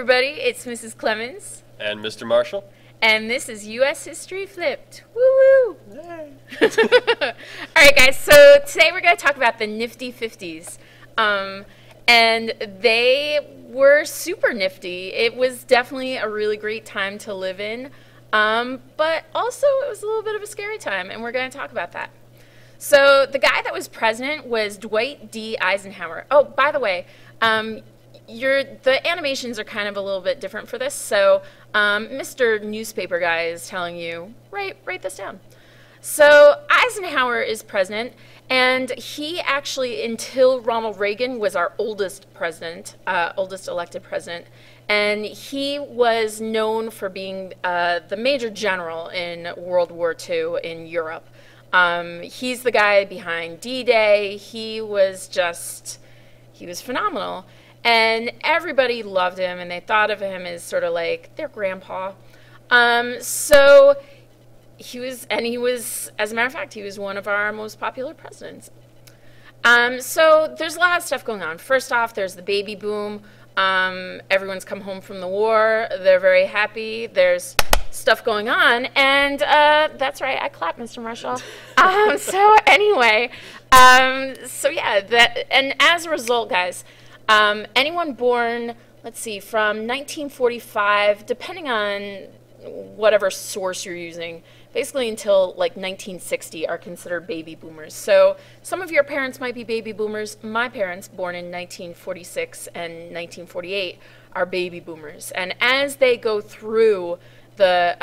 everybody, it's Mrs. Clemens. And Mr. Marshall. And this is U.S. History Flipped. Woo-woo! Yay. Alright guys, so today we're going to talk about the Nifty 50s. And they were super nifty. It was definitely a really great time to live in. But also it was a little bit of a scary time, and we're going to talk about that. So the guy that was president was Dwight D. Eisenhower. Oh, by the way, the animations are kind of a little bit different for this. So Mr. Newspaper Guy is telling you, write this down. So Eisenhower is president, and he actually, until Ronald Reagan, was our oldest president, oldest elected president. And he was known for being the major general in World War II in Europe. He's the guy behind D-Day. He was phenomenal. And everybody loved him, and they thought of him as sort of like their grandpa. So he was, as a matter of fact, he was one of our most popular presidents. So there's a lot of stuff going on. First off, there's the baby boom. Everyone's come home from the war. They're very happy. There's stuff going on, and that's right, I clapped, Mr. Marshall. So anyway, so yeah, and as a result, guys, anyone born, let's see, from 1945, depending on whatever source you're using, basically until like 1960 are considered baby boomers. So some of your parents might be baby boomers. My parents, born in 1946 and 1948, are baby boomers. And as they go through their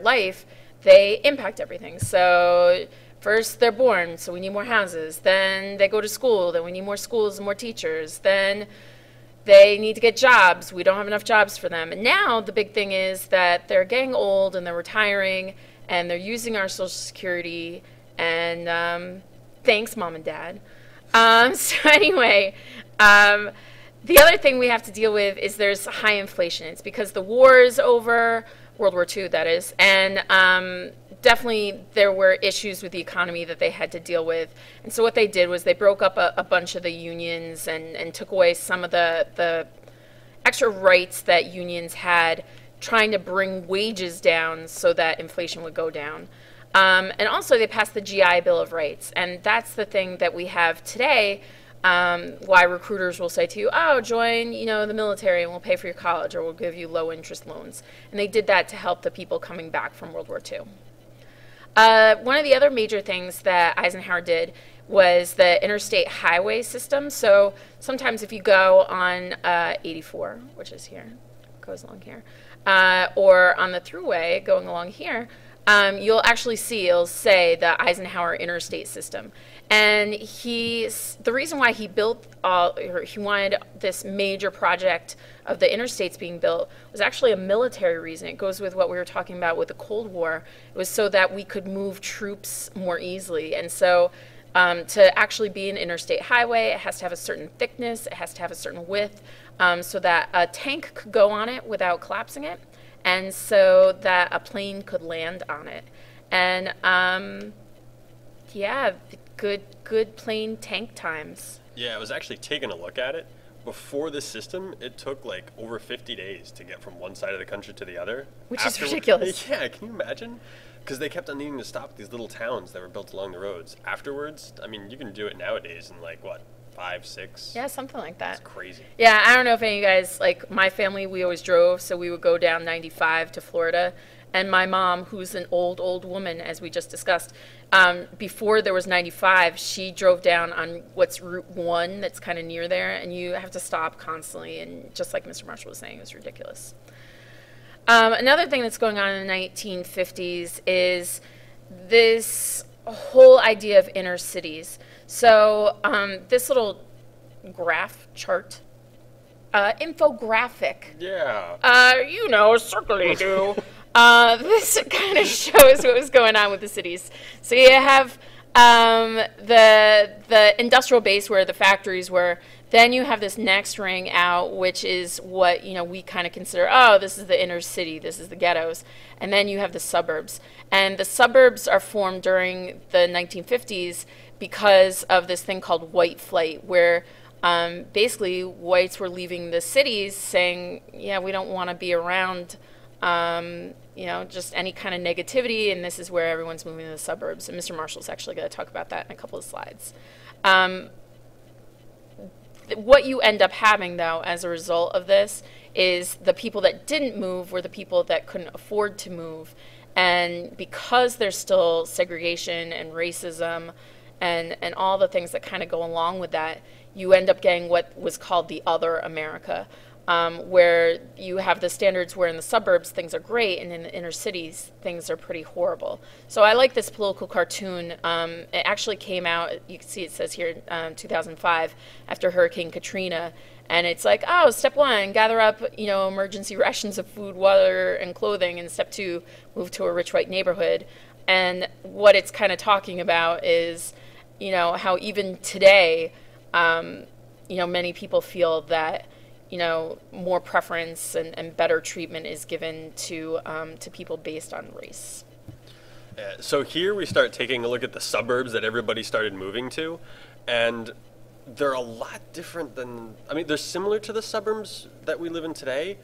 life, they impact everything. So first they're born, so we need more houses. Then they go to school, then we need more schools and more teachers. Then they need to get jobs. We don't have enough jobs for them. And now the big thing is that they're getting old and they're retiring and they're using our Social Security. And thanks, Mom and Dad. So anyway, the other thing we have to deal with is there's high inflation. It's because the war is over, World War II, that is, and definitely there were issues with the economy that they had to deal with. And so what they did was they broke up a bunch of the unions and took away some of the extra rights that unions had, trying to bring wages down so that inflation would go down. And also they passed the GI Bill of Rights, and that's the thing that we have today. Why recruiters will say to you, oh, join, the military and we'll pay for your college, or we'll give you low interest loans. And they did that to help the people coming back from World War II. One of the other major things that Eisenhower did was the interstate highway system. So sometimes if you go on 84, which is here, goes along here, or on the throughway going along here, you'll actually see, it'll say the Eisenhower interstate system. And the reason why he built, he wanted this major project of the interstates being built was actually a military reason. It goes with what we were talking about with the Cold War. It was so that we could move troops more easily. And so to actually be an interstate highway, it has to have a certain thickness, it has to have a certain width, so that a tank could go on it without collapsing it, and so that a plane could land on it. And yeah, good plane tank times. Yeah, I was actually taking a look at it. Before this system, it took like over 50 days to get from one side of the country to the other. Which is ridiculous. Yeah, can you imagine? Because they kept on needing to stop these little towns that were built along the roads. Afterwards, I mean, you can do it nowadays in like, what, 5, 6? Yeah, something like that. It's crazy. Yeah, I don't know if any of you guys, like my family, we always drove, so we would go down 95 to Florida. And my mom, who's an old woman, as we just discussed, before there was 95, she drove down on what's Route 1 that's kind of near there, and you have to stop constantly, and just like Mr. Marshall was saying, it was ridiculous. Another thing that's going on in the 1950s is this whole idea of inner cities. So this little chart, infographic. Yeah. Circle-y-do. This kind of shows what was going on with the cities. So you have the industrial base where the factories were. Then you have this next ring out, which is what we kind of consider, oh, this is the inner city, this is the ghettos. And then you have the suburbs. And the suburbs are formed during the 1950s because of this thing called white flight, where basically whites were leaving the cities saying, yeah, we don't want to be around, just any kind of negativity, and this is where everyone's moving to the suburbs. And Mr. Marshall's actually going to talk about that in a couple of slides. What you end up having, though, as a result of this is the people that didn't move were the people that couldn't afford to move. And because there's still segregation and racism and all the things that kind of go along with that, you end up getting what was called the other America, where you have the standards where in the suburbs things are great and in the inner cities things are pretty horrible. So I like this political cartoon. It actually came out, you can see it says here, 2005, after Hurricane Katrina. And it's like, oh, step one, gather up, emergency rations of food, water, and clothing. And step two, move to a rich white neighborhood. And what it's kind of talking about is, how even today, many people feel that, more preference and better treatment is given to people based on race. So here we start taking a look at the suburbs that everybody started moving to, and they're a lot different than, they're similar to the suburbs that we live in today,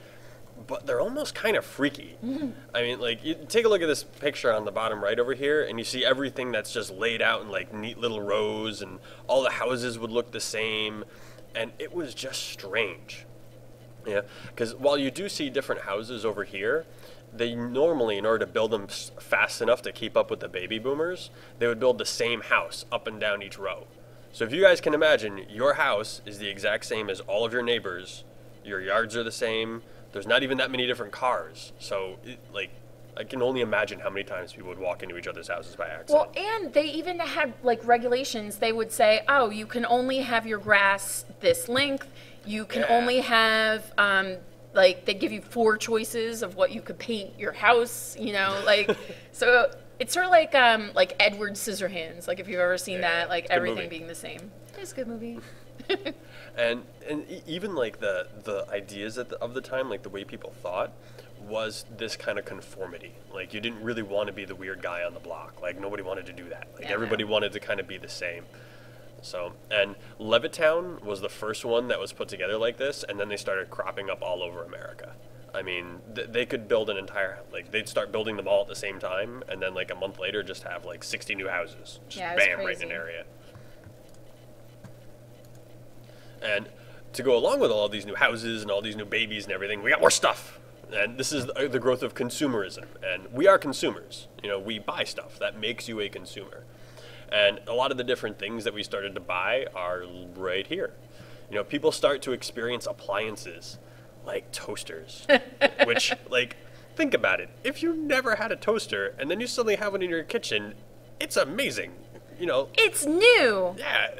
but they're almost kind of freaky. Mm-hmm. You take a look at this picture on the bottom right over here, and you see everything that's just laid out in neat little rows, and all the houses would look the same, and it was just strange. Yeah, because while you do see different houses over here, they normally, in order to build them fast enough to keep up with the baby boomers, they would build the same house up and down each row. So if you guys can imagine, your house is the exact same as all of your neighbors, your yards are the same, there's not even that many different cars. So, I can only imagine how many times people would walk into each other's houses by accident. Well, and they even had, regulations. They would say, oh, you can only have your grass this length, you can only have, they give you 4 choices of what you could paint your house, so it's sort of like Edward Scissorhands, if you've ever seen that, everything movie. Being the same. It's a good movie. and even the ideas of the time, the way people thought, was this kind of conformity. You didn't really want to be the weird guy on the block. Nobody wanted to do that. Everybody wanted to kind of be the same. So, and Levittown was the first one that was put together like this, and then they started cropping up all over America. They could build an entire, they'd start building them all at the same time, and then a month later just have 60 new houses. Just bam, right in an area. And to go along with all these new houses and all these new babies and everything, we got more stuff. And this is the growth of consumerism. And we are consumers. We buy stuff. That makes you a consumer. And a lot of the different things that we started to buy are right here. People start to experience appliances like toasters, which, think about it. If you never had a toaster and then you suddenly have one in your kitchen, it's amazing. It's new. Yeah.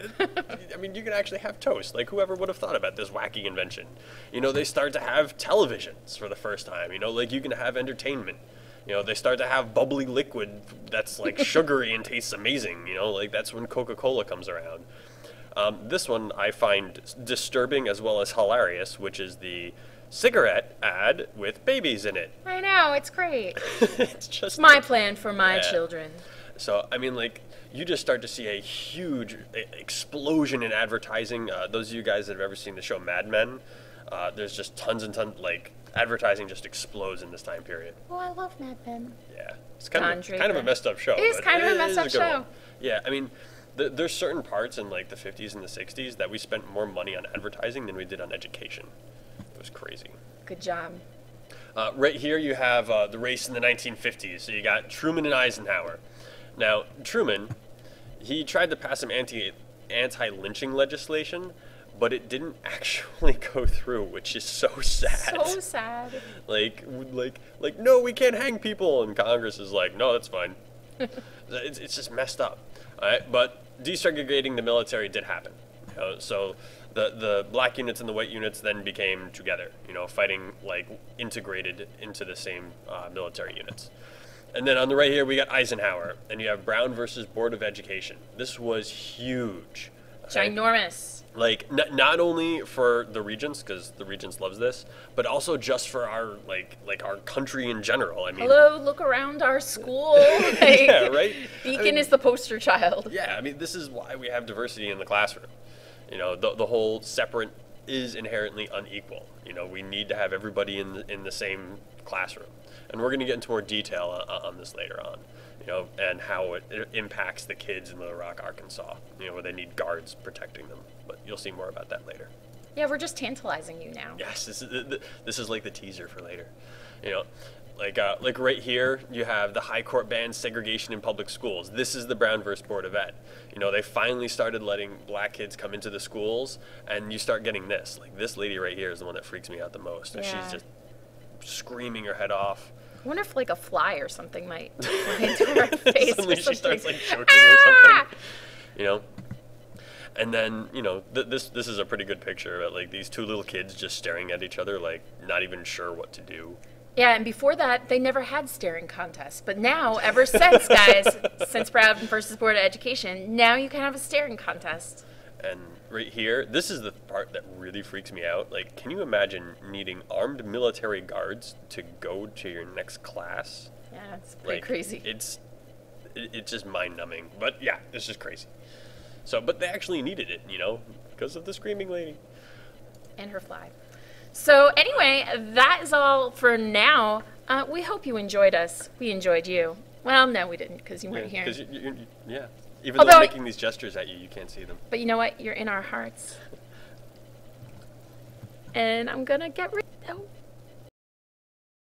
You can actually have toast. Whoever would have thought about this wacky invention? They start to have televisions for the first time. You can have entertainment. They start to have bubbly liquid that's sugary and tastes amazing. That's when Coca-Cola comes around. This one I find disturbing as well as hilarious, which is the cigarette ad with babies in it. I know, it's great. It's just my plan for my children. So, you just start to see a huge explosion in advertising. Those of you guys that have ever seen the show Mad Men, there's just tons and tons, advertising just explodes in this time period. Oh, I love Mad Men. Yeah. It's kind of a messed up show. It is kind of a messed up show. One. Yeah, there's certain parts in the 50s and the 60s that we spent more money on advertising than we did on education. It was crazy. Good job. Right here you have the race in the 1950s. So you got Truman and Eisenhower. Now, Truman, he tried to pass some anti-lynching legislation, but it didn't actually go through, which is so sad. So sad. No, we can't hang people, and Congress is no, that's fine. It's just messed up. All right, but desegregating the military did happen. So the black units and the white units then became together, fighting integrated into the same military units. And then on the right here, we got Eisenhower, and you have Brown versus Board of Education. This was huge. Ginormous. Not only for the Regents, because the Regents loves this, but also just for our, our country in general. Hello, look around our school. Yeah, right? Beacon is the poster child. Yeah, this is why we have diversity in the classroom. You know, the whole separate is inherently unequal. You know, we need to have everybody in the same classroom. And we're going to get into more detail on this later on, you know, and how it impacts the kids in Little Rock, Arkansas, you know, where they need guards protecting them. But you'll see more about that later. Yeah, we're just tantalizing you now. Yes, this is like the teaser for later. You know, like right here, you have the High Court bans segregation in public schools. This is the Brown versus Board of Ed. You know, they finally started letting black kids come into the schools, and you start getting this. Like, this lady right here is the one that freaks me out the most. And she's just screaming her head off. I wonder if, like, a fly or something might fly into her face. Suddenly she starts, like, choking or something. You know? And then, you know, this is a pretty good picture of it. Like, these two little kids just staring at each other, like, not even sure what to do. Yeah, and before that, they never had staring contests. But now, ever since, guys, since Brown versus Board of Education, now you can have a staring contest. And right here, this is the part that really freaks me out. Like, can you imagine needing armed military guards to go to your next class? Yeah, it's pretty crazy. It's just mind-numbing. But yeah, it's just crazy. So, but they actually needed it, you know, because of the screaming lady. And her fly. So anyway, that is all for now. We hope you enjoyed us. We enjoyed you. Well, no, we didn't, because you weren't here. Yeah. Even though I'm making these gestures at you, you can't see them. But you know what? You're in our hearts. And I'm going to get rid... Oh.